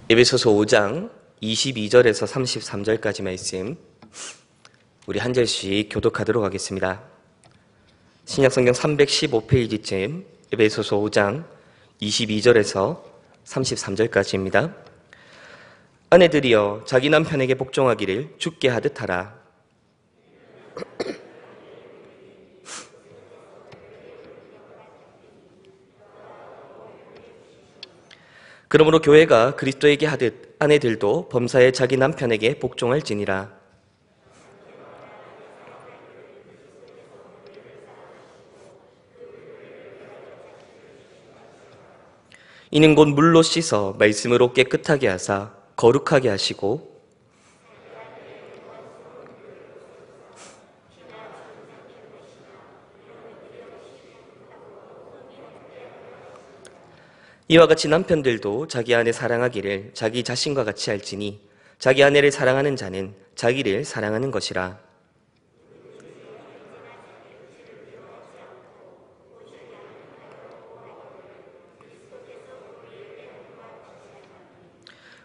에베소서 5장 22절에서 33절까지 말씀 우리 한 절씩 교독하도록 하겠습니다. 신약성경 315페이지쯤 에베소서 5장 22절에서 33절까지입니다. 아내들이여 자기 남편에게 복종하기를 주께 하듯 하라. 그러므로 교회가 그리스도에게 하듯 아내들도 범사에 자기 남편에게 복종할지니라. 이는 곧 물로 씻어 말씀으로 깨끗하게 하사 거룩하게 하시고 이와 같이 남편들도 자기 아내 사랑하기를 자기 자신과 같이 할지니 자기 아내를 사랑하는 자는 자기를 사랑하는 것이라.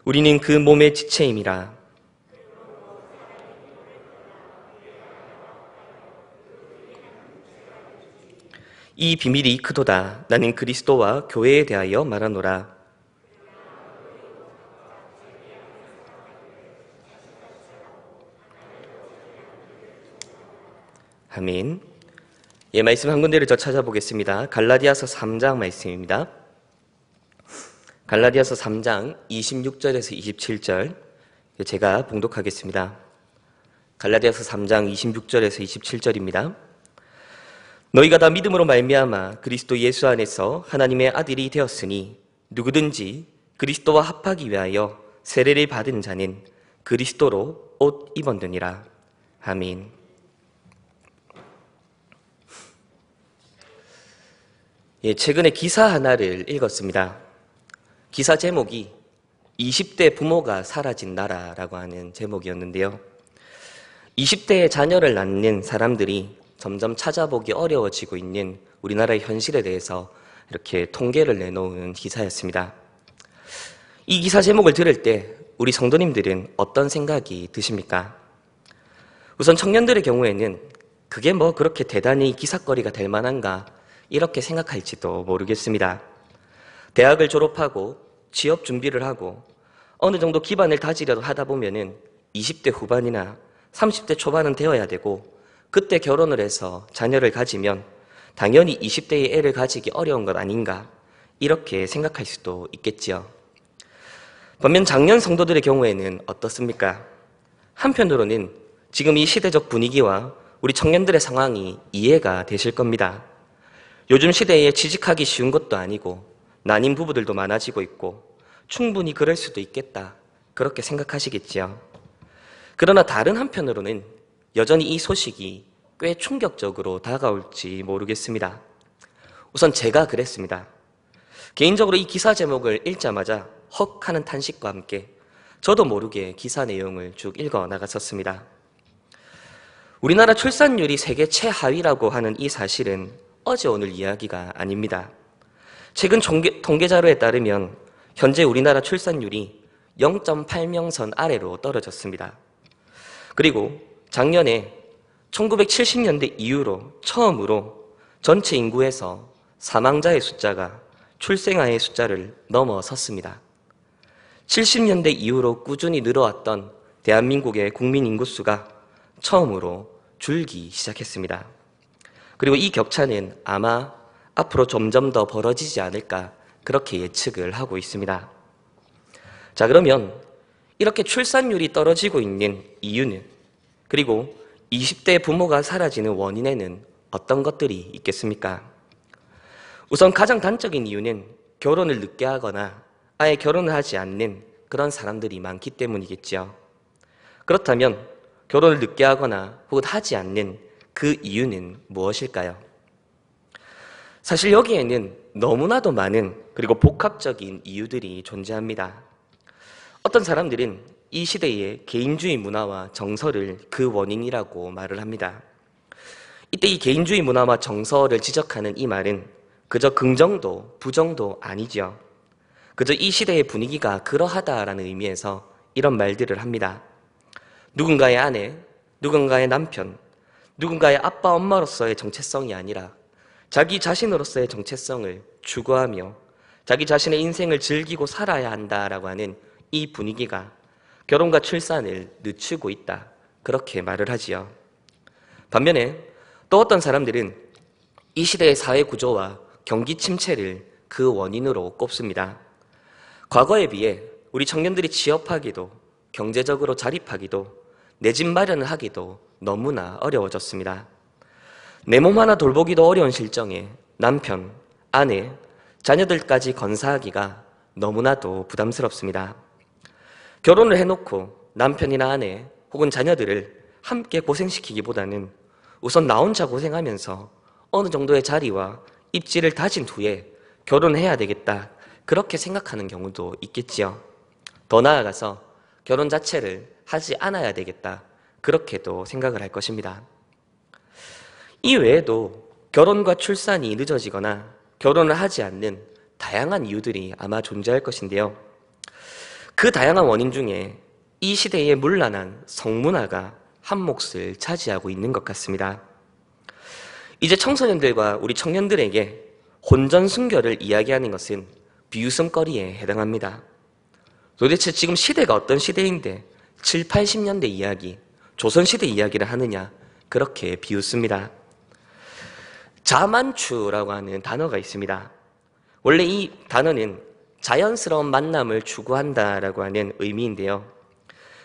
우리는 그 몸의 지체임이라. 이 비밀이 크도다. 나는 그리스도와 교회에 대하여 말하노라. 아멘. 예, 말씀 한 군데를 더 찾아보겠습니다. 갈라디아서 3장 말씀입니다. 갈라디아서 3장 26절에서 27절 제가 봉독하겠습니다. 갈라디아서 3장 26절에서 27절입니다. 너희가 다 믿음으로 말미암아 그리스도 예수 안에서 하나님의 아들이 되었으니 누구든지 그리스도와 합하기 위하여 세례를 받은 자는 그리스도로 옷 입었느니라. 아멘. 예, 최근에 기사 하나를 읽었습니다. 기사 제목이 20대 부모가 사라진 나라라고 하는 제목이었는데요. 20대에 자녀를 낳는 사람들이 점점 찾아보기 어려워지고 있는 우리나라의 현실에 대해서 이렇게 통계를 내놓은 기사였습니다. 이 기사 제목을 들을 때 우리 성도님들은 어떤 생각이 드십니까? 우선 청년들의 경우에는 그게 뭐 그렇게 대단히 기사거리가 될 만한가 이렇게 생각할지도 모르겠습니다. 대학을 졸업하고 취업 준비를 하고 어느 정도 기반을 다지려고 하다 보면은 20대 후반이나 30대 초반은 되어야 되고 그때 결혼을 해서 자녀를 가지면 당연히 20대의 애를 가지기 어려운 것 아닌가 이렇게 생각할 수도 있겠지요. 반면 작년 성도들의 경우에는 어떻습니까? 한편으로는 지금 이 시대적 분위기와 우리 청년들의 상황이 이해가 되실 겁니다. 요즘 시대에 취직하기 쉬운 것도 아니고 난임 부부들도 많아지고 있고 충분히 그럴 수도 있겠다 그렇게 생각하시겠지요. 그러나 다른 한편으로는 여전히 이 소식이 꽤 충격적으로 다가올지 모르겠습니다. 우선 제가 그랬습니다. 개인적으로 이 기사 제목을 읽자마자 헉 하는 탄식과 함께 저도 모르게 기사 내용을 쭉 읽어 나갔었습니다. 우리나라 출산율이 세계 최하위라고 하는 이 사실은 어제 오늘 이야기가 아닙니다. 최근 통계 자료에 따르면 현재 우리나라 출산율이 0.8명선 아래로 떨어졌습니다. 그리고 작년에 1970년대 이후로 처음으로 전체 인구에서 사망자의 숫자가 출생아의 숫자를 넘어섰습니다. 70년대 이후로 꾸준히 늘어왔던 대한민국의 국민 인구수가 처음으로 줄기 시작했습니다. 그리고 이 격차는 아마 앞으로 점점 더 벌어지지 않을까 그렇게 예측을 하고 있습니다. 자, 그러면 이렇게 출산율이 떨어지고 있는 이유는 그리고 20대 부모가 사라지는 원인에는 어떤 것들이 있겠습니까? 우선 가장 단적인 이유는 결혼을 늦게 하거나 아예 결혼을 하지 않는 그런 사람들이 많기 때문이겠지요. 그렇다면 결혼을 늦게 하거나 혹은 하지 않는 그 이유는 무엇일까요? 사실 여기에는 너무나도 많은 그리고 복합적인 이유들이 존재합니다. 어떤 사람들은 이 시대의 개인주의 문화와 정서를 그 원인이라고 말을 합니다. 이때 이 개인주의 문화와 정서를 지적하는 이 말은 그저 긍정도 부정도 아니죠. 그저 이 시대의 분위기가 그러하다라는 의미에서 이런 말들을 합니다. 누군가의 아내, 누군가의 남편, 누군가의 아빠, 엄마로서의 정체성이 아니라 자기 자신으로서의 정체성을 추구하며 자기 자신의 인생을 즐기고 살아야 한다라고 하는 이 분위기가 결혼과 출산을 늦추고 있다. 그렇게 말을 하지요. 반면에 또 어떤 사람들은 이 시대의 사회 구조와 경기 침체를 그 원인으로 꼽습니다. 과거에 비해 우리 청년들이 취업하기도 경제적으로 자립하기도 내 집 마련을 하기도 너무나 어려워졌습니다. 내 몸 하나 돌보기도 어려운 실정에 남편, 아내, 자녀들까지 건사하기가 너무나도 부담스럽습니다. 결혼을 해놓고 남편이나 아내 혹은 자녀들을 함께 고생시키기보다는 우선 나 혼자 고생하면서 어느 정도의 자리와 입지를 다진 후에 결혼해야 되겠다, 그렇게 생각하는 경우도 있겠지요. 더 나아가서 결혼 자체를 하지 않아야 되겠다, 그렇게도 생각을 할 것입니다. 이 외에도 결혼과 출산이 늦어지거나 결혼을 하지 않는 다양한 이유들이 아마 존재할 것인데요. 그 다양한 원인 중에 이 시대의 문란한 성문화가 한 몫을 차지하고 있는 것 같습니다. 이제 청소년들과 우리 청년들에게 혼전순결을 이야기하는 것은 비웃음거리에 해당합니다. 도대체 지금 시대가 어떤 시대인데 7, 80년대 이야기, 조선시대 이야기를 하느냐, 그렇게 비웃습니다. 자만추라고 하는 단어가 있습니다. 원래 이 단어는 자연스러운 만남을 추구한다라고 하는 의미인데요.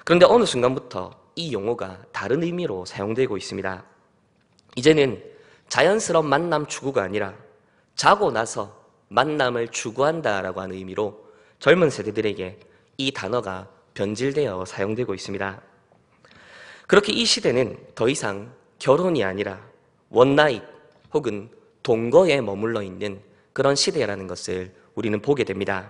그런데 어느 순간부터 이 용어가 다른 의미로 사용되고 있습니다. 이제는 자연스러운 만남 추구가 아니라 자고 나서 만남을 추구한다라고 하는 의미로 젊은 세대들에게 이 단어가 변질되어 사용되고 있습니다. 그렇게 이 시대는 더 이상 결혼이 아니라 원나잇 혹은 동거에 머물러 있는 그런 시대라는 것을 우리는 보게 됩니다.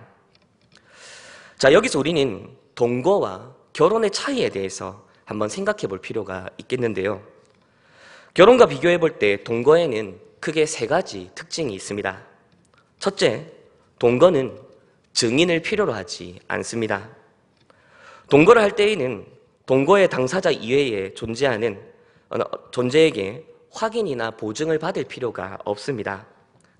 자, 여기서 우리는 동거와 결혼의 차이에 대해서 한번 생각해 볼 필요가 있겠는데요. 결혼과 비교해 볼 때 동거에는 크게 세 가지 특징이 있습니다. 첫째, 동거는 증인을 필요로 하지 않습니다. 동거를 할 때에는 동거의 당사자 이외에 존재에게 확인이나 보증을 받을 필요가 없습니다.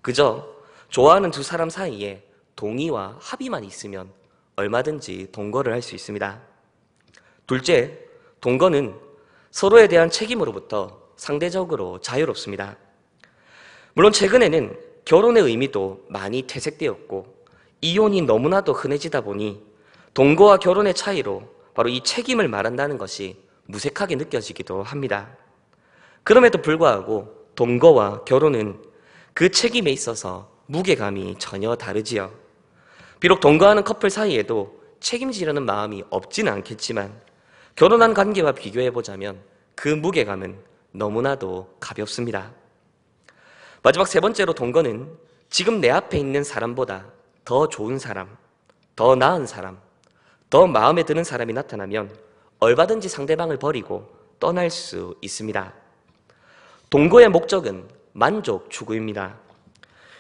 그저 좋아하는 두 사람 사이에 동의와 합의만 있으면 얼마든지 동거를 할 수 있습니다. 둘째, 동거는 서로에 대한 책임으로부터 상대적으로 자유롭습니다. 물론 최근에는 결혼의 의미도 많이 퇴색되었고 이혼이 너무나도 흔해지다 보니 동거와 결혼의 차이로 바로 이 책임을 말한다는 것이 무색하게 느껴지기도 합니다. 그럼에도 불구하고 동거와 결혼은 그 책임에 있어서 무게감이 전혀 다르지요. 비록 동거하는 커플 사이에도 책임지려는 마음이 없지는 않겠지만 결혼한 관계와 비교해보자면 그 무게감은 너무나도 가볍습니다. 마지막 세 번째로 동거는 지금 내 앞에 있는 사람보다 더 좋은 사람, 더 나은 사람, 더 마음에 드는 사람이 나타나면 얼마든지 상대방을 버리고 떠날 수 있습니다. 동거의 목적은 만족 추구입니다.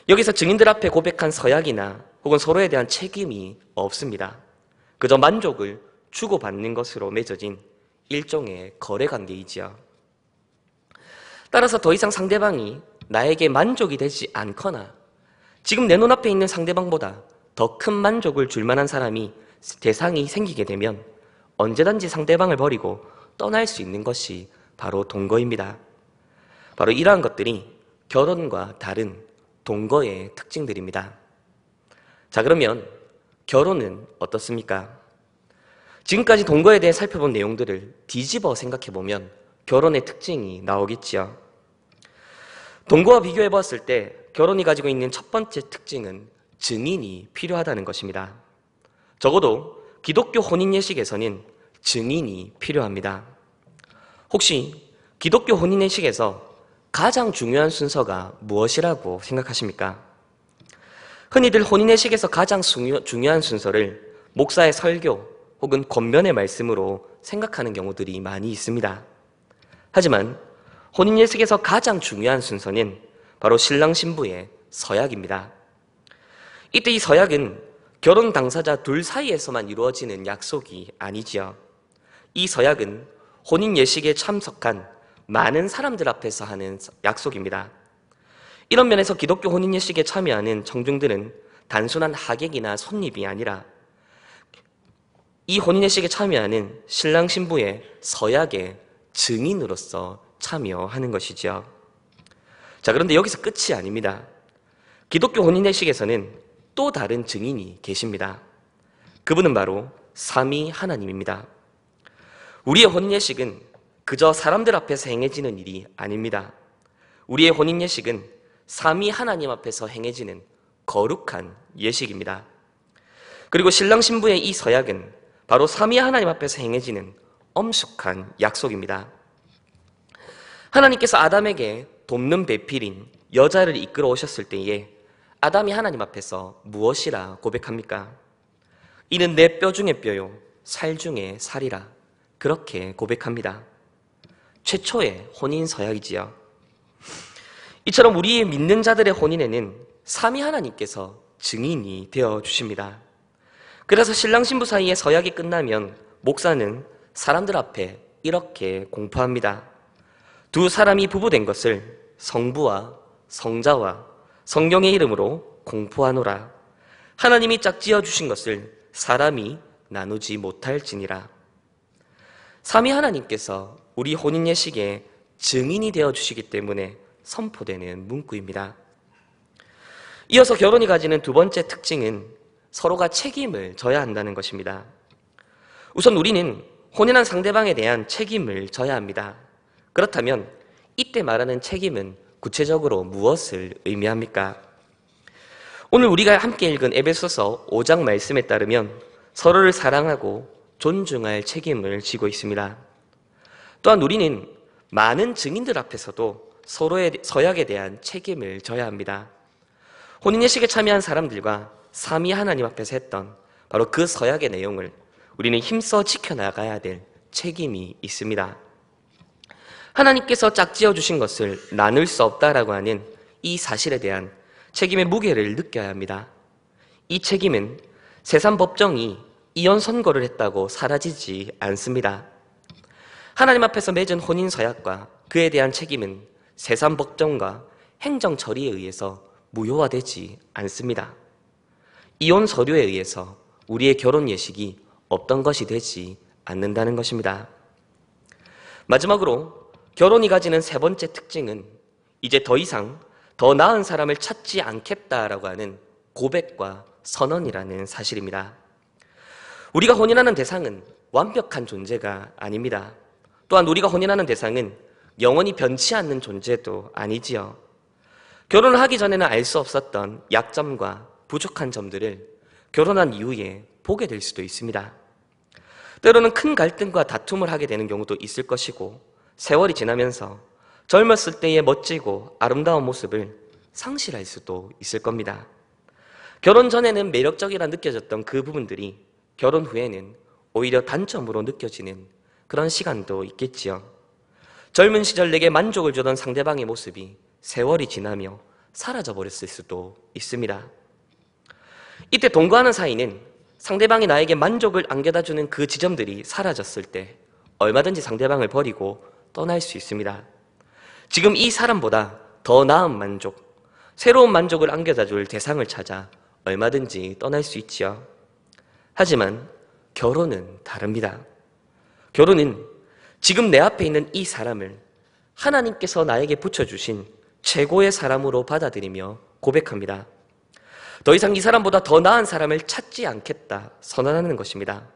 여기서 증인들 앞에 고백한 서약이나 혹은 서로에 대한 책임이 없습니다. 그저 만족을 주고받는 것으로 맺어진 일종의 거래관계이지요. 따라서 더 이상 상대방이 나에게 만족이 되지 않거나 지금 내 눈앞에 있는 상대방보다 더 큰 만족을 줄 만한 대상이 생기게 되면 언제든지 상대방을 버리고 떠날 수 있는 것이 바로 동거입니다. 바로 이러한 것들이 결혼과 다른 동거의 특징들입니다. 자, 그러면 결혼은 어떻습니까? 지금까지 동거에 대해 살펴본 내용들을 뒤집어 생각해보면 결혼의 특징이 나오겠지요. 동거와 비교해 보았을 때 결혼이 가지고 있는 첫 번째 특징은 증인이 필요하다는 것입니다. 적어도 기독교 혼인 예식에서는 증인이 필요합니다. 혹시 기독교 혼인 예식에서 가장 중요한 순서가 무엇이라고 생각하십니까? 흔히들 혼인 예식에서 가장 중요한 순서를 목사의 설교 혹은 권면의 말씀으로 생각하는 경우들이 많이 있습니다. 하지만 혼인 예식에서 가장 중요한 순서는 바로 신랑 신부의 서약입니다. 이때 이 서약은 결혼 당사자 둘 사이에서만 이루어지는 약속이 아니지요. 이 서약은 혼인 예식에 참석한 많은 사람들 앞에서 하는 약속입니다. 이런 면에서 기독교 혼인 예식에 참여하는 청중들은 단순한 하객이나 손님이 아니라 이 혼인 예식에 참여하는 신랑 신부의 서약의 증인으로서 참여하는 것이죠. 자, 그런데 여기서 끝이 아닙니다. 기독교 혼인 예식에서는 또 다른 증인이 계십니다. 그분은 바로 삼위 하나님입니다. 우리의 혼인 예식은 그저 사람들 앞에서 행해지는 일이 아닙니다. 우리의 혼인 예식은 삼위 하나님 앞에서 행해지는 거룩한 예식입니다. 그리고 신랑 신부의 이 서약은 바로 삼위 하나님 앞에서 행해지는 엄숙한 약속입니다. 하나님께서 아담에게 돕는 배필인 여자를 이끌어 오셨을 때에 아담이 하나님 앞에서 무엇이라 고백합니까? 이는 내 뼈 중에 뼈요 살 중에 살이라, 그렇게 고백합니다. 최초의 혼인 서약이지요. 이처럼 우리의 믿는 자들의 혼인에는 삼위 하나님께서 증인이 되어 주십니다. 그래서 신랑 신부 사이의 서약이 끝나면 목사는 사람들 앞에 이렇게 공포합니다. 두 사람이 부부된 것을 성부와 성자와 성령의 이름으로 공포하노라. 하나님이 짝지어 주신 것을 사람이 나누지 못할지니라. 삼위 하나님께서 우리 혼인 예식에 증인이 되어 주시기 때문에 선포되는 문구입니다. 이어서 결혼이 가지는 두 번째 특징은 서로가 책임을 져야 한다는 것입니다. 우선 우리는 혼인한 상대방에 대한 책임을 져야 합니다. 그렇다면 이때 말하는 책임은 구체적으로 무엇을 의미합니까? 오늘 우리가 함께 읽은 에베소서 5장 말씀에 따르면 서로를 사랑하고 존중할 책임을 지고 있습니다. 또한 우리는 많은 증인들 앞에서도 서로의 서약에 대한 책임을 져야 합니다. 혼인예식에 참여한 사람들과 삼위 하나님 앞에서 했던 바로 그 서약의 내용을 우리는 힘써 지켜나가야 될 책임이 있습니다. 하나님께서 짝지어 주신 것을 나눌 수 없다라고 하는 이 사실에 대한 책임의 무게를 느껴야 합니다. 이 책임은 세상 법정이 이혼 선고를 했다고 사라지지 않습니다. 하나님 앞에서 맺은 혼인 서약과 그에 대한 책임은 세상 법정과 행정 처리에 의해서 무효화되지 않습니다. 이혼 서류에 의해서 우리의 결혼 예식이 없던 것이 되지 않는다는 것입니다. 마지막으로 결혼이 가지는 세 번째 특징은 이제 더 이상 더 나은 사람을 찾지 않겠다라고 하는 고백과 선언이라는 사실입니다. 우리가 혼인하는 대상은 완벽한 존재가 아닙니다. 또한 우리가 혼인하는 대상은 영원히 변치 않는 존재도 아니지요. 결혼을 하기 전에는 알 수 없었던 약점과 부족한 점들을 결혼한 이후에 보게 될 수도 있습니다. 때로는 큰 갈등과 다툼을 하게 되는 경우도 있을 것이고, 세월이 지나면서 젊었을 때의 멋지고 아름다운 모습을 상실할 수도 있을 겁니다. 결혼 전에는 매력적이라 느껴졌던 그 부분들이 결혼 후에는 오히려 단점으로 느껴지는 그런 시간도 있겠지요. 젊은 시절 내게 만족을 주던 상대방의 모습이 세월이 지나며 사라져버렸을 수도 있습니다. 이때 동거하는 사이는 상대방이 나에게 만족을 안겨다주는 그 지점들이 사라졌을 때 얼마든지 상대방을 버리고 떠날 수 있습니다. 지금 이 사람보다 더 나은 만족, 새로운 만족을 안겨다줄 대상을 찾아 얼마든지 떠날 수 있지요. 하지만 결혼은 다릅니다. 결혼은 지금 내 앞에 있는 이 사람을 하나님께서 나에게 붙여주신 최고의 사람으로 받아들이며 고백합니다. 더 이상 이 사람보다 더 나은 사람을 찾지 않겠다 선언하는 것입니다.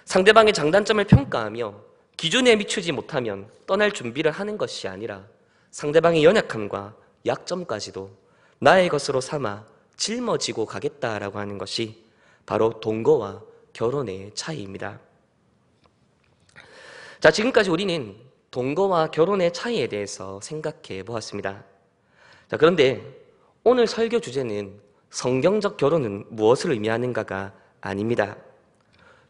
상대방의 장단점을 평가하며 기준에 미치지 못하면 떠날 준비를 하는 것이 아니라 상대방의 연약함과 약점까지도 나의 것으로 삼아 짊어지고 가겠다라고 하는 것이 바로 동거와 결혼의 차이입니다. 자, 지금까지 우리는 동거와 결혼의 차이에 대해서 생각해 보았습니다. 자, 그런데 오늘 설교 주제는 성경적 결혼은 무엇을 의미하는가가 아닙니다.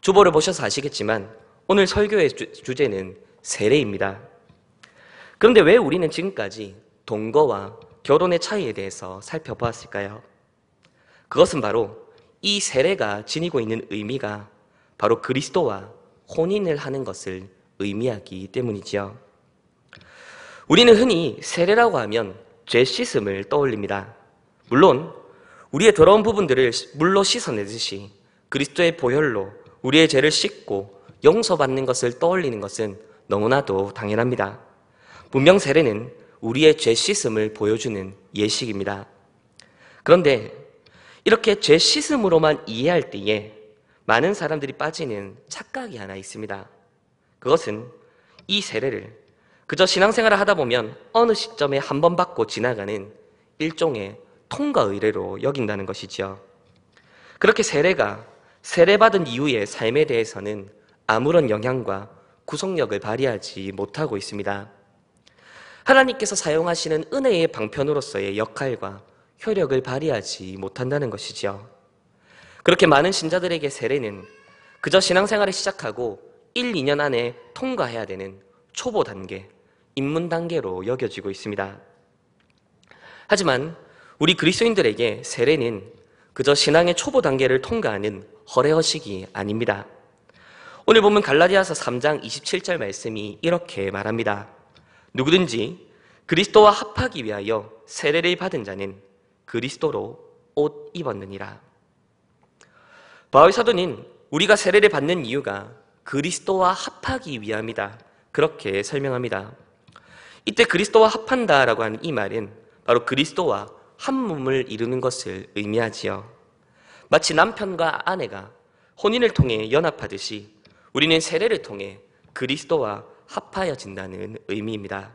주보를 보셔서 아시겠지만 오늘 설교의 주제는 세례입니다. 그런데 왜 우리는 지금까지 동거와 결혼의 차이에 대해서 살펴보았을까요? 그것은 바로 이 세례가 지니고 있는 의미가 바로 그리스도와 혼인을 하는 것을 의미하기 때문이지요. 우리는 흔히 세례라고 하면 죄 씻음을 떠올립니다. 물론 우리의 더러운 부분들을 물로 씻어내듯이 그리스도의 보혈로 우리의 죄를 씻고 용서받는 것을 떠올리는 것은 너무나도 당연합니다. 분명 세례는 우리의 죄 씻음을 보여주는 예식입니다. 그런데 이렇게 죄 씻음으로만 이해할 때에 많은 사람들이 빠지는 착각이 하나 있습니다. 그것은 이 세례를 그저 신앙생활을 하다 보면 어느 시점에 한 번 받고 지나가는 일종의 통과 의례로 여긴다는 것이지요. 그렇게 세례가 세례받은 이후의 삶에 대해서는 아무런 영향과 구속력을 발휘하지 못하고 있습니다. 하나님께서 사용하시는 은혜의 방편으로서의 역할과 효력을 발휘하지 못한다는 것이지요. 그렇게 많은 신자들에게 세례는 그저 신앙생활을 시작하고 1, 2년 안에 통과해야 되는 초보 단계, 입문 단계로 여겨지고 있습니다. 하지만 우리 그리스도인들에게 세례는 그저 신앙의 초보 단계를 통과하는 허례허식이 아닙니다. 오늘 보면 갈라디아서 3장 27절 말씀이 이렇게 말합니다. 누구든지 그리스도와 합하기 위하여 세례를 받은 자는 그리스도로 옷 입었느니라. 바울 사도는 우리가 세례를 받는 이유가 그리스도와 합하기 위함이다. 그렇게 설명합니다. 이때 그리스도와 합한다라고 하는 이 말은 바로 그리스도와 한 몸을 이루는 것을 의미하지요. 마치 남편과 아내가 혼인을 통해 연합하듯이 우리는 세례를 통해 그리스도와 합하여진다는 의미입니다.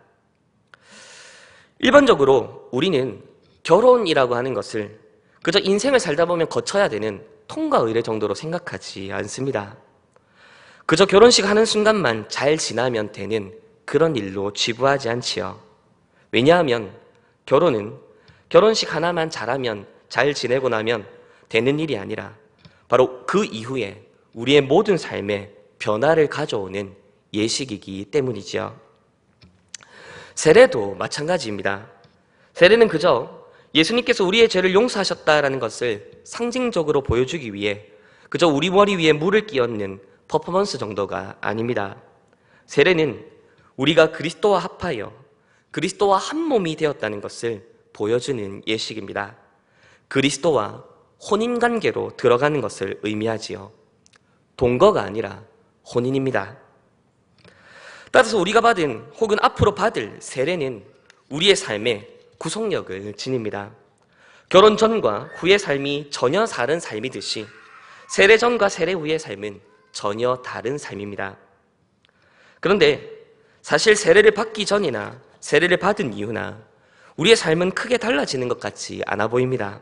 일반적으로 우리는 결혼이라고 하는 것을 그저 인생을 살다 보면 거쳐야 되는 통과 의례 정도로 생각하지 않습니다. 그저 결혼식 하는 순간만 잘 지나면 되는 그런 일로 지부하지 않지요. 왜냐하면 결혼은 결혼식 하나만 잘하면 잘 지내고 나면 되는 일이 아니라 바로 그 이후에 우리의 모든 삶에 변화를 가져오는 예식이기 때문이지요. 세례도 마찬가지입니다. 세례는 그저 예수님께서 우리의 죄를 용서하셨다라는 것을 상징적으로 보여주기 위해 그저 우리 머리 위에 물을 끼얹는 퍼포먼스 정도가 아닙니다. 세례는 우리가 그리스도와 합하여 그리스도와 한 몸이 되었다는 것을 보여주는 예식입니다. 그리스도와 혼인관계로 들어가는 것을 의미하지요. 동거가 아니라 혼인입니다. 따라서 우리가 받은 혹은 앞으로 받을 세례는 우리의 삶에 구속력을 지닙니다. 결혼 전과 후의 삶이 전혀 다른 삶이듯이 세례 전과 세례 후의 삶은 전혀 다른 삶입니다. 그런데 사실 세례를 받기 전이나 세례를 받은 이후나 우리의 삶은 크게 달라지는 것 같지 않아 보입니다.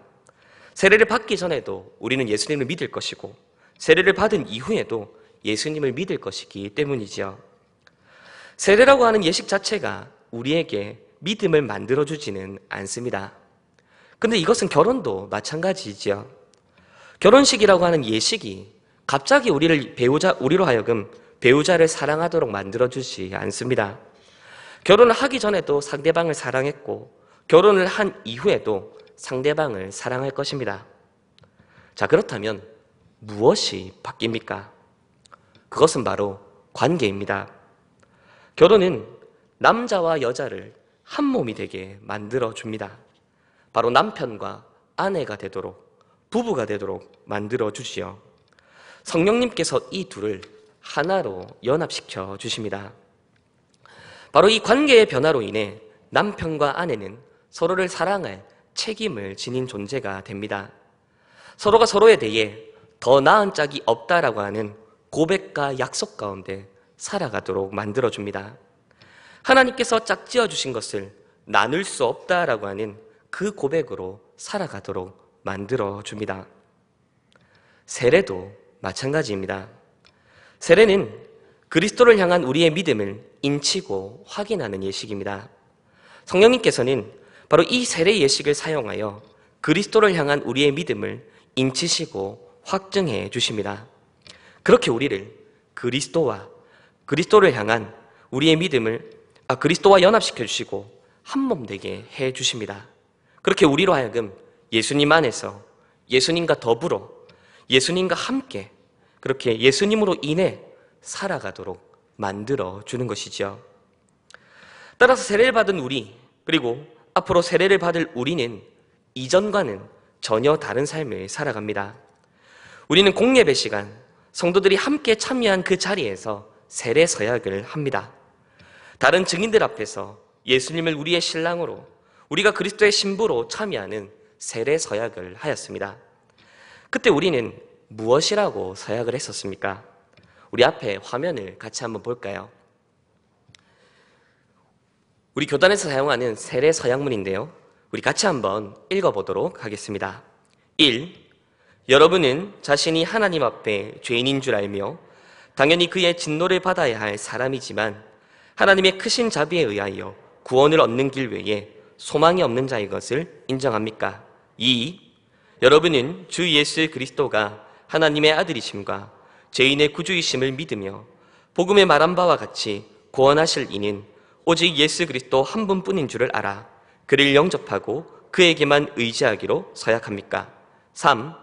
세례를 받기 전에도 우리는 예수님을 믿을 것이고 세례를 받은 이후에도 예수님을 믿을 것이기 때문이지요. 세례라고 하는 예식 자체가 우리에게 믿음을 만들어주지는 않습니다. 근데 이것은 결혼도 마찬가지지요. 결혼식이라고 하는 예식이 갑자기 우리로 하여금 배우자를 사랑하도록 만들어주지 않습니다. 결혼을 하기 전에도 상대방을 사랑했고 결혼을 한 이후에도 상대방을 사랑할 것입니다. 자, 그렇다면 무엇이 바뀝니까? 그것은 바로 관계입니다. 결혼은 남자와 여자를 한 몸이 되게 만들어줍니다. 바로 남편과 아내가 되도록, 부부가 되도록 만들어주시오. 성령님께서 이 둘을 하나로 연합시켜 주십니다. 바로 이 관계의 변화로 인해 남편과 아내는 서로를 사랑할 책임을 지닌 존재가 됩니다. 서로가 서로에 대해 더 나은 짝이 없다라고 하는 고백과 약속 가운데 살아가도록 만들어줍니다. 하나님께서 짝지어 주신 것을 나눌 수 없다라고 하는 그 고백으로 살아가도록 만들어줍니다. 세례도 마찬가지입니다. 세례는 그리스도를 향한 우리의 믿음을 인치고 확인하는 예식입니다. 성령님께서는 바로 이 세례 예식을 사용하여 그리스도를 향한 우리의 믿음을 인치시고 확증해 주십니다. 그렇게 우리를 그리스도를 향한 우리의 믿음을 그리스도와 연합시켜 주시고 한 몸 되게 해 주십니다. 그렇게 우리로 하여금 예수님 안에서 예수님과 더불어 예수님과 함께 그렇게 예수님으로 인해 살아가도록 만들어 주는 것이죠. 따라서 세례를 받은 우리, 그리고 앞으로 세례를 받을 우리는 이전과는 전혀 다른 삶을 살아갑니다. 우리는 공예배 시간, 성도들이 함께 참여한 그 자리에서 세례 서약을 합니다. 다른 증인들 앞에서 예수님을 우리의 신랑으로, 우리가 그리스도의 신부로 참여하는 세례 서약을 하였습니다. 그때 우리는 무엇이라고 서약을 했었습니까? 우리 앞에 화면을 같이 한번 볼까요? 우리 교단에서 사용하는 세례 서약문인데요. 우리 같이 한번 읽어보도록 하겠습니다. 1. 여러분은 자신이 하나님 앞에 죄인인 줄 알며 당연히 그의 진노를 받아야 할 사람이지만 하나님의 크신 자비에 의하여 구원을 얻는 길 외에 소망이 없는 자의 것을 인정합니까? 2. 여러분은 주 예수 그리스도가 하나님의 아들이심과 죄인의 구주이심을 믿으며 복음에 말한 바와 같이 구원하실 이는 오직 예수 그리스도 한 분뿐인 줄을 알아 그를 영접하고 그에게만 의지하기로 서약합니까? 3.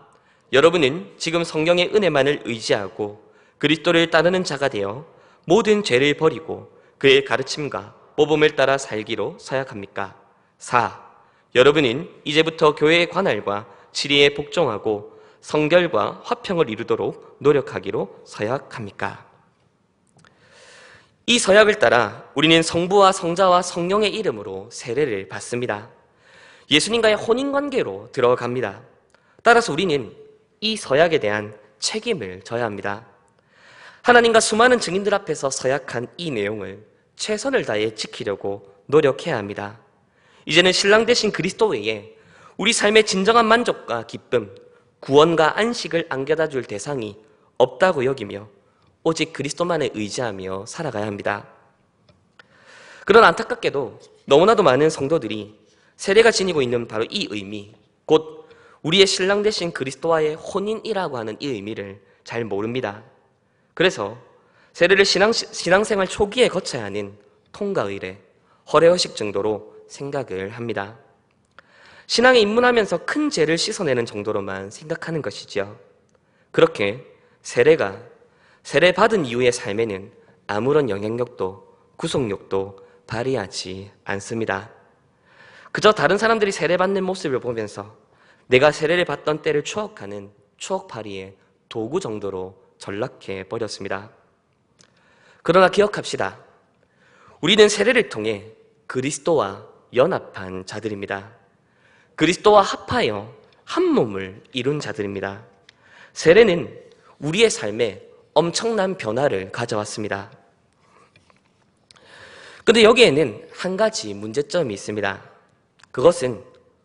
여러분은 지금 성령의 은혜만을 의지하고 그리스도를 따르는 자가 되어 모든 죄를 버리고 그의 가르침과 모범을 따라 살기로 서약합니까? 4. 여러분은 이제부터 교회의 관할과 지리에 복종하고 성결과 화평을 이루도록 노력하기로 서약합니까? 이 서약을 따라 우리는 성부와 성자와 성령의 이름으로 세례를 받습니다. 예수님과의 혼인관계로 들어갑니다. 따라서 우리는 이 서약에 대한 책임을 져야 합니다. 하나님과 수많은 증인들 앞에서 서약한 이 내용을 최선을 다해 지키려고 노력해야 합니다. 이제는 신랑 되신 그리스도 외에 우리 삶의 진정한 만족과 기쁨, 구원과 안식을 안겨다 줄 대상이 없다고 여기며 오직 그리스도만을 의지하며 살아가야 합니다. 그러나 안타깝게도 너무나도 많은 성도들이 세례가 지니고 있는 바로 이 의미, 곧 우리의 신랑 되신 그리스도와의 혼인이라고 하는 이 의미를 잘 모릅니다. 그래서 세례를 신앙생활 초기에 거쳐야 하는 통가의례, 허례허식 정도로 생각을 합니다. 신앙에 입문하면서 큰 죄를 씻어내는 정도로만 생각하는 것이지요. 그렇게 세례 받은 이후의 삶에는 아무런 영향력도 구속력도 발휘하지 않습니다. 그저 다른 사람들이 세례받는 모습을 보면서 내가 세례를 받던 때를 추억하는 추억팔이의 도구 정도로 전락해 버렸습니다. 그러나 기억합시다. 우리는 세례를 통해 그리스도와 연합한 자들입니다. 그리스도와 합하여 한 몸을 이룬 자들입니다. 세례는 우리의 삶에 엄청난 변화를 가져왔습니다. 그런데 여기에는 한 가지 문제점이 있습니다. 그것은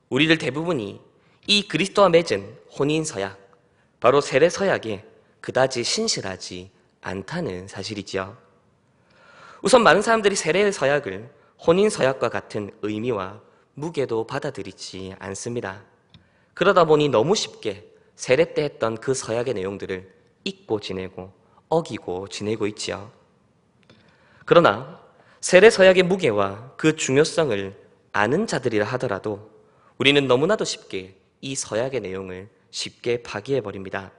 우리들 대부분이 이 그리스도와 맺은 혼인서약, 바로 세례서약에 그다지 신실하지 않다는 사실이지요. 우선 많은 사람들이 세례서약을 혼인서약과 같은 의미와 무게도 받아들이지 않습니다. 그러다 보니 너무 쉽게 세례 때 했던 그 서약의 내용들을 잊고 지내고 어기고 지내고 있지요. 그러나 세례 서약의 무게와 그 중요성을 아는 자들이라 하더라도 우리는 너무나도 쉽게 이 서약의 내용을 쉽게 파기해버립니다.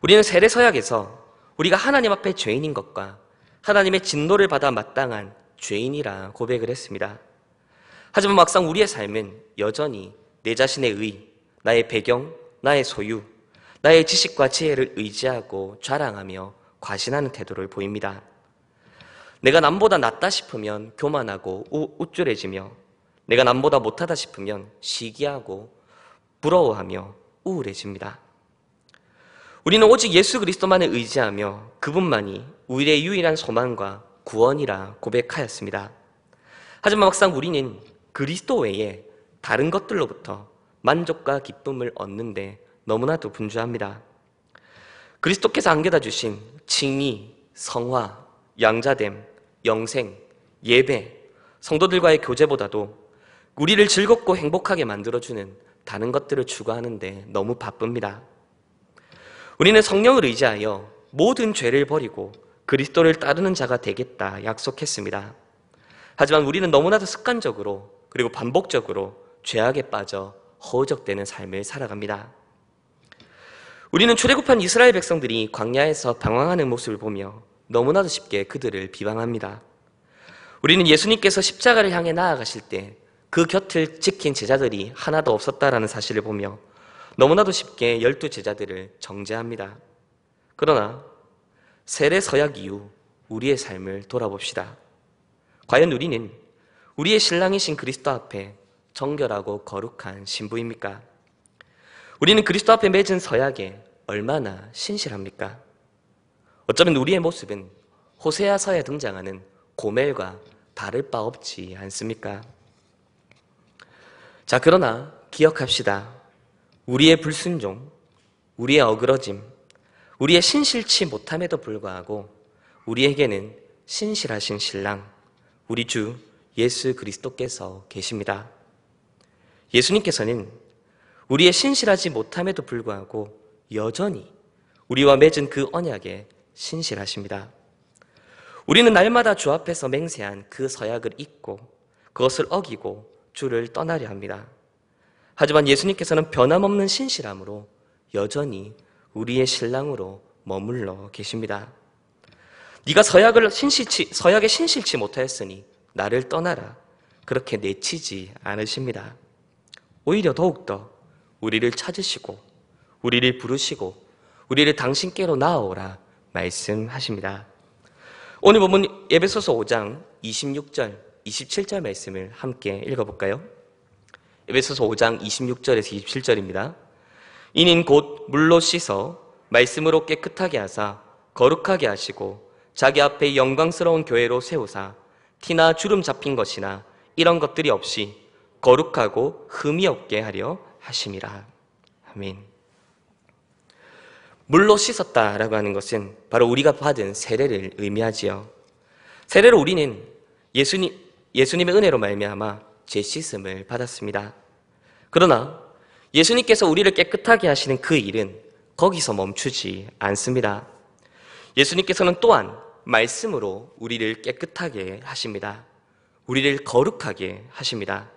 우리는 세례 서약에서 우리가 하나님 앞에 죄인인 것과 하나님의 진노를 받아 마땅한 죄인이라 고백을 했습니다. 하지만 막상 우리의 삶은 여전히 내 자신의 의, 나의 배경, 나의 소유, 나의 지식과 지혜를 의지하고 자랑하며 과신하는 태도를 보입니다. 내가 남보다 낫다 싶으면 교만하고 우쭐해지며 내가 남보다 못하다 싶으면 시기하고 부러워하며 우울해집니다. 우리는 오직 예수 그리스도만을 의지하며 그분만이 우리의 유일한 소망과 구원이라 고백하였습니다. 하지만 막상 우리는 그리스도 외에 다른 것들로부터 만족과 기쁨을 얻는데 너무나도 분주합니다. 그리스도께서 안겨다 주신 칭의, 성화, 양자됨, 영생, 예배, 성도들과의 교제보다도 우리를 즐겁고 행복하게 만들어주는 다른 것들을 추구하는데 너무 바쁩니다. 우리는 성령을 의지하여 모든 죄를 버리고 그리스도를 따르는 자가 되겠다 약속했습니다. 하지만 우리는 너무나도 습관적으로 그리고 반복적으로 죄악에 빠져 허우적대는 삶을 살아갑니다. 우리는 출애굽한 이스라엘 백성들이 광야에서 방황하는 모습을 보며 너무나도 쉽게 그들을 비방합니다. 우리는 예수님께서 십자가를 향해 나아가실 때 그 곁을 지킨 제자들이 하나도 없었다라는 사실을 보며 너무나도 쉽게 12 제자들을 정죄합니다. 그러나 세례 서약 이후 우리의 삶을 돌아봅시다. 과연 우리는 우리의 신랑이신 그리스도 앞에 정결하고 거룩한 신부입니까? 우리는 그리스도 앞에 맺은 서약에 얼마나 신실합니까? 어쩌면 우리의 모습은 호세아서에 등장하는 고멜과 다를 바 없지 않습니까? 자, 그러나 기억합시다. 우리의 불순종, 우리의 어그러짐, 우리의 신실치 못함에도 불구하고 우리에게는 신실하신 신랑, 우리 주 예수 그리스도께서 계십니다. 예수님께서는 우리의 신실하지 못함에도 불구하고 여전히 우리와 맺은 그 언약에 신실하십니다. 우리는 날마다 주 앞에서 맹세한 그 서약을 잊고 그것을 어기고 주를 떠나려 합니다. 하지만 예수님께서는 변함없는 신실함으로 여전히 우리의 신랑으로 머물러 계십니다. 네가 서약에 신실치 못하였으니 나를 떠나라. 그렇게 내치지 않으십니다. 오히려 더욱더 우리를 찾으시고 우리를 부르시고 우리를 당신께로 나아오라 말씀하십니다. 오늘 본문 에베소서 5장 26절, 27절 말씀을 함께 읽어볼까요? 에베소서 5장 26절에서 27절입니다. 이는 곧 물로 씻어 말씀으로 깨끗하게 하사 거룩하게 하시고 자기 앞에 영광스러운 교회로 세우사 티나 주름 잡힌 것이나 이런 것들이 없이 거룩하고 흠이 없게 하려 하심이라. 아멘. 물로 씻었다라고 하는 것은 바로 우리가 받은 세례를 의미하지요. 세례로 우리는 예수님의 은혜로 말미암아 죄씻음을 받았습니다. 그러나 예수님께서 우리를 깨끗하게 하시는 그 일은 거기서 멈추지 않습니다. 예수님께서는 또한 말씀으로 우리를 깨끗하게 하십니다. 우리를 거룩하게 하십니다.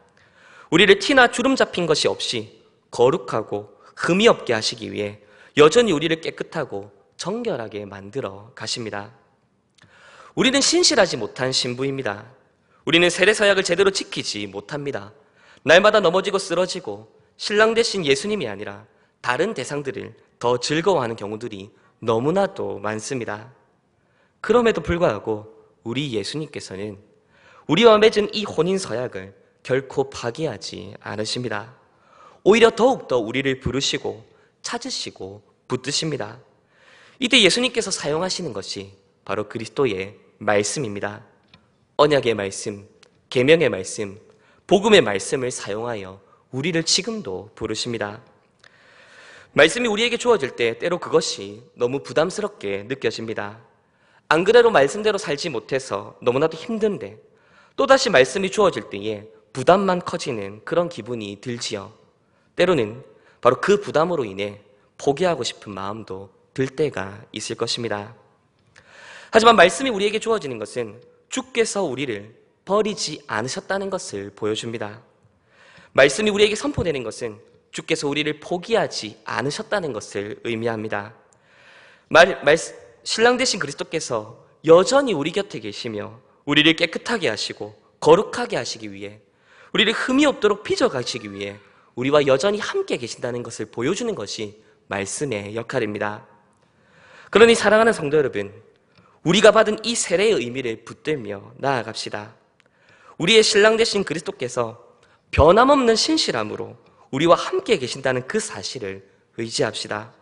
우리를 티나 주름 잡힌 것이 없이 거룩하고 흠이 없게 하시기 위해 여전히 우리를 깨끗하고 정결하게 만들어 가십니다. 우리는 신실하지 못한 신부입니다. 우리는 세례서약을 제대로 지키지 못합니다. 날마다 넘어지고 쓰러지고 신랑 대신 예수님이 아니라 다른 대상들을 더 즐거워하는 경우들이 너무나도 많습니다. 그럼에도 불구하고 우리 예수님께서는 우리와 맺은 이 혼인서약을 결코 파기하지 않으십니다. 오히려 더욱더 우리를 부르시고 찾으시고 붙드십니다. 이때 예수님께서 사용하시는 것이 바로 그리스도의 말씀입니다. 언약의 말씀, 계명의 말씀, 복음의 말씀을 사용하여 우리를 지금도 부르십니다. 말씀이 우리에게 주어질 때 때로 그것이 너무 부담스럽게 느껴집니다. 안 그래도 말씀대로 살지 못해서 너무나도 힘든데 또다시 말씀이 주어질 때에 부담만 커지는 그런 기분이 들지요. 때로는 바로 그 부담으로 인해 포기하고 싶은 마음도 들 때가 있을 것입니다. 하지만 말씀이 우리에게 주어지는 것은 주께서 우리를 버리지 않으셨다는 것을 보여줍니다. 말씀이 우리에게 선포되는 것은 주께서 우리를 포기하지 않으셨다는 것을 의미합니다. 신랑 되신 그리스도께서 여전히 우리 곁에 계시며 우리를 깨끗하게 하시고 거룩하게 하시기 위해 우리를 흠이 없도록 빚어가시기 위해 우리와 여전히 함께 계신다는 것을 보여주는 것이 말씀의 역할입니다. 그러니 사랑하는 성도 여러분, 우리가 받은 이 세례의 의미를 붙들며 나아갑시다. 우리의 신랑 되신 그리스도께서 변함없는 신실함으로 우리와 함께 계신다는 그 사실을 의지합시다.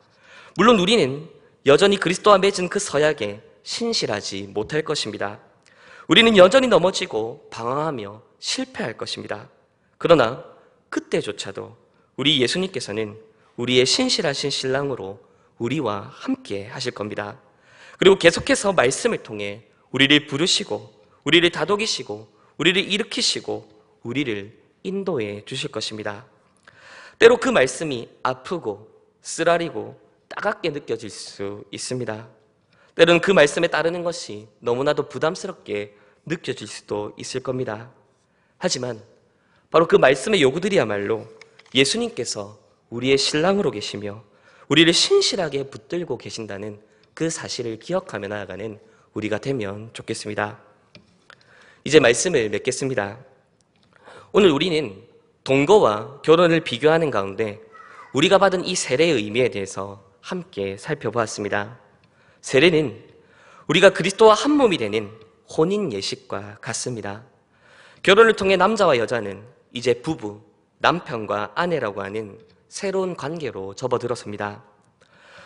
물론 우리는 여전히 그리스도와 맺은 그 서약에 신실하지 못할 것입니다. 우리는 여전히 넘어지고 방황하며 실패할 것입니다. 그러나 그때조차도 우리 예수님께서는 우리의 신실하신 신랑으로 우리와 함께 하실 겁니다. 그리고 계속해서 말씀을 통해 우리를 부르시고 우리를 다독이시고 우리를 일으키시고 우리를 인도해 주실 것입니다. 때로 그 말씀이 아프고 쓰라리고 따갑게 느껴질 수 있습니다. 때로는 그 말씀에 따르는 것이 너무나도 부담스럽게 느껴질 수도 있을 겁니다. 하지만 바로 그 말씀의 요구들이야말로 예수님께서 우리의 신랑으로 계시며 우리를 신실하게 붙들고 계신다는 그 사실을 기억하며 나아가는 우리가 되면 좋겠습니다. 이제 말씀을 맺겠습니다. 오늘 우리는 동거와 결혼을 비교하는 가운데 우리가 받은 이 세례의 의미에 대해서 함께 살펴보았습니다. 세례는 우리가 그리스도와 한 몸이 되는 혼인 예식과 같습니다. 결혼을 통해 남자와 여자는 이제 부부, 남편과 아내라고 하는 새로운 관계로 접어들었습니다.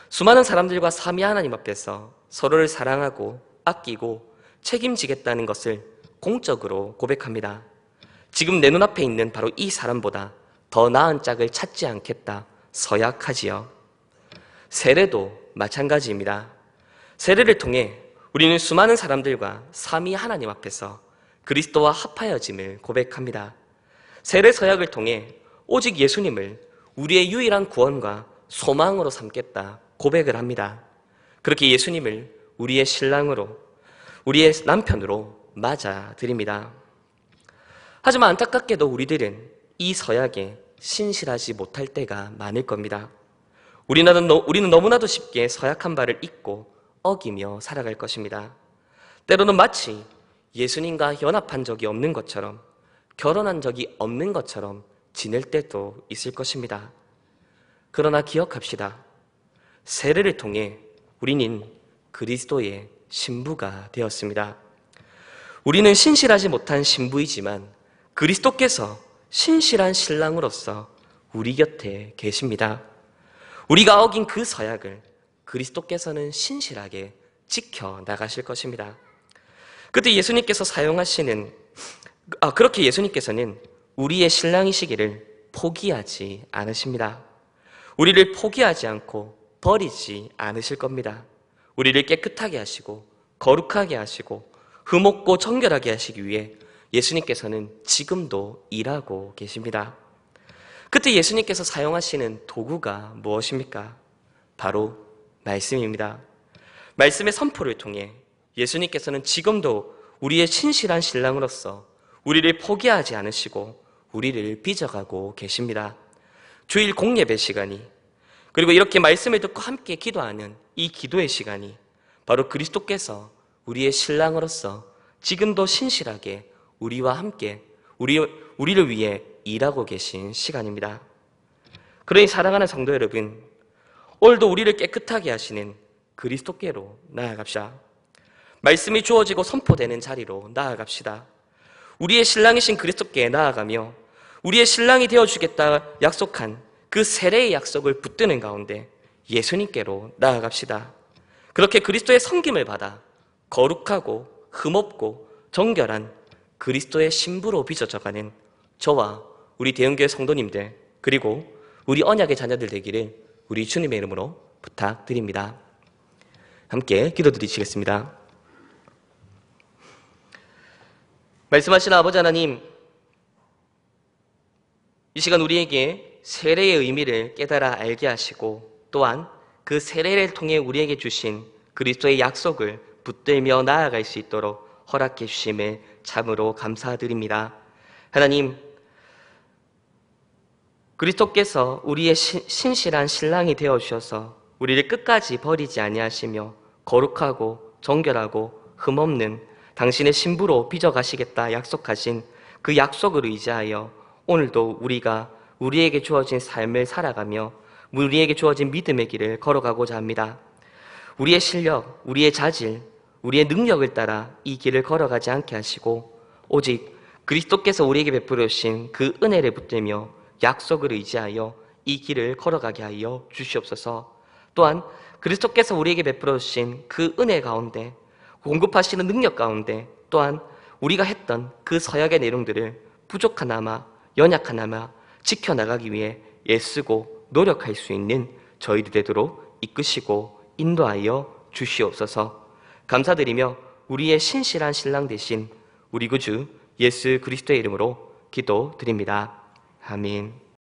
수많은 사람들과 삼위 하나님 앞에서 서로를 사랑하고 아끼고 책임지겠다는 것을 공적으로 고백합니다. 지금 내 눈앞에 있는 바로 이 사람보다 더 나은 짝을 찾지 않겠다 서약하지요. 세례도 마찬가지입니다. 세례를 통해 우리는 수많은 사람들과 삼위 하나님 앞에서 그리스도와 합하여짐을 고백합니다. 세례 서약을 통해 오직 예수님을 우리의 유일한 구원과 소망으로 삼겠다 고백을 합니다. 그렇게 예수님을 우리의 신랑으로, 우리의 남편으로 맞아드립니다. 하지만 안타깝게도 우리들은 이 서약에 신실하지 못할 때가 많을 겁니다. 우리는 너무나도 쉽게 서약한 바를 잊고 어기며 살아갈 것입니다. 때로는 마치 예수님과 연합한 적이 없는 것처럼, 결혼한 적이 없는 것처럼 지낼 때도 있을 것입니다. 그러나 기억합시다. 세례를 통해 우리는 그리스도의 신부가 되었습니다. 우리는 신실하지 못한 신부이지만 그리스도께서 신실한 신랑으로서 우리 곁에 계십니다. 우리가 어긴 그 서약을 그리스도께서는 신실하게 지켜나가실 것입니다. 그때 예수님께서 그렇게 예수님께서는 우리의 신랑이시기를 포기하지 않으십니다. 우리를 포기하지 않고 버리지 않으실 겁니다. 우리를 깨끗하게 하시고 거룩하게 하시고 흠없고 정결하게 하시기 위해 예수님께서는 지금도 일하고 계십니다. 그때 예수님께서 사용하시는 도구가 무엇입니까? 바로 말씀입니다. 말씀의 선포를 통해 예수님께서는 지금도 우리의 신실한 신랑으로서 우리를 포기하지 않으시고 우리를 빚어가고 계십니다. 주일 공예배 시간이, 그리고 이렇게 말씀을 듣고 함께 기도하는 이 기도의 시간이 바로 그리스도께서 우리의 신랑으로서 지금도 신실하게 우리와 함께 우리를 위해 일하고 계신 시간입니다. 그러니 사랑하는 성도 여러분, 오늘도 우리를 깨끗하게 하시는 그리스도께로 나아갑시다. 말씀이 주어지고 선포되는 자리로 나아갑시다. 우리의 신랑이신 그리스도께 나아가며 우리의 신랑이 되어주겠다 약속한 그 세례의 약속을 붙드는 가운데 예수님께로 나아갑시다. 그렇게 그리스도의 섬김을 받아 거룩하고 흠없고 정결한 그리스도의 신부로 빚어져가는 저와 우리 대형교회 성도님들, 그리고 우리 언약의 자녀들 되기를 우리 주님의 이름으로 부탁드립니다. 함께 기도드리시겠습니다. 말씀하신 아버지 하나님, 이 시간 우리에게 세례의 의미를 깨달아 알게 하시고 또한 그 세례를 통해 우리에게 주신 그리스도의 약속을 붙들며 나아갈 수 있도록 허락해 주심을 참으로 감사드립니다. 하나님, 그리스도께서 우리의 신실한 신랑이 되어주셔서 우리를 끝까지 버리지 아니하시며 거룩하고 정결하고 흠없는 당신의 신부로 빚어가시겠다 약속하신 그 약속을 의지하여 오늘도 우리가 우리에게 주어진 삶을 살아가며 우리에게 주어진 믿음의 길을 걸어가고자 합니다. 우리의 실력, 우리의 자질, 우리의 능력을 따라 이 길을 걸어가지 않게 하시고 오직 그리스도께서 우리에게 베풀어 주신 그 은혜를 붙들며 약속을 의지하여 이 길을 걸어가게 하여 주시옵소서. 또한 그리스도께서 우리에게 베풀어 주신 그 은혜 가운데, 공급하시는 능력 가운데 또한 우리가 했던 그 서약의 내용들을 부족하나마 연약하나마 지켜나가기 위해 애쓰고 노력할 수 있는 저희들 되도록 이끄시고 인도하여 주시옵소서. 감사드리며 우리의 신실한 신랑 되신 우리 구주 예수 그리스도의 이름으로 기도드립니다. 아멘.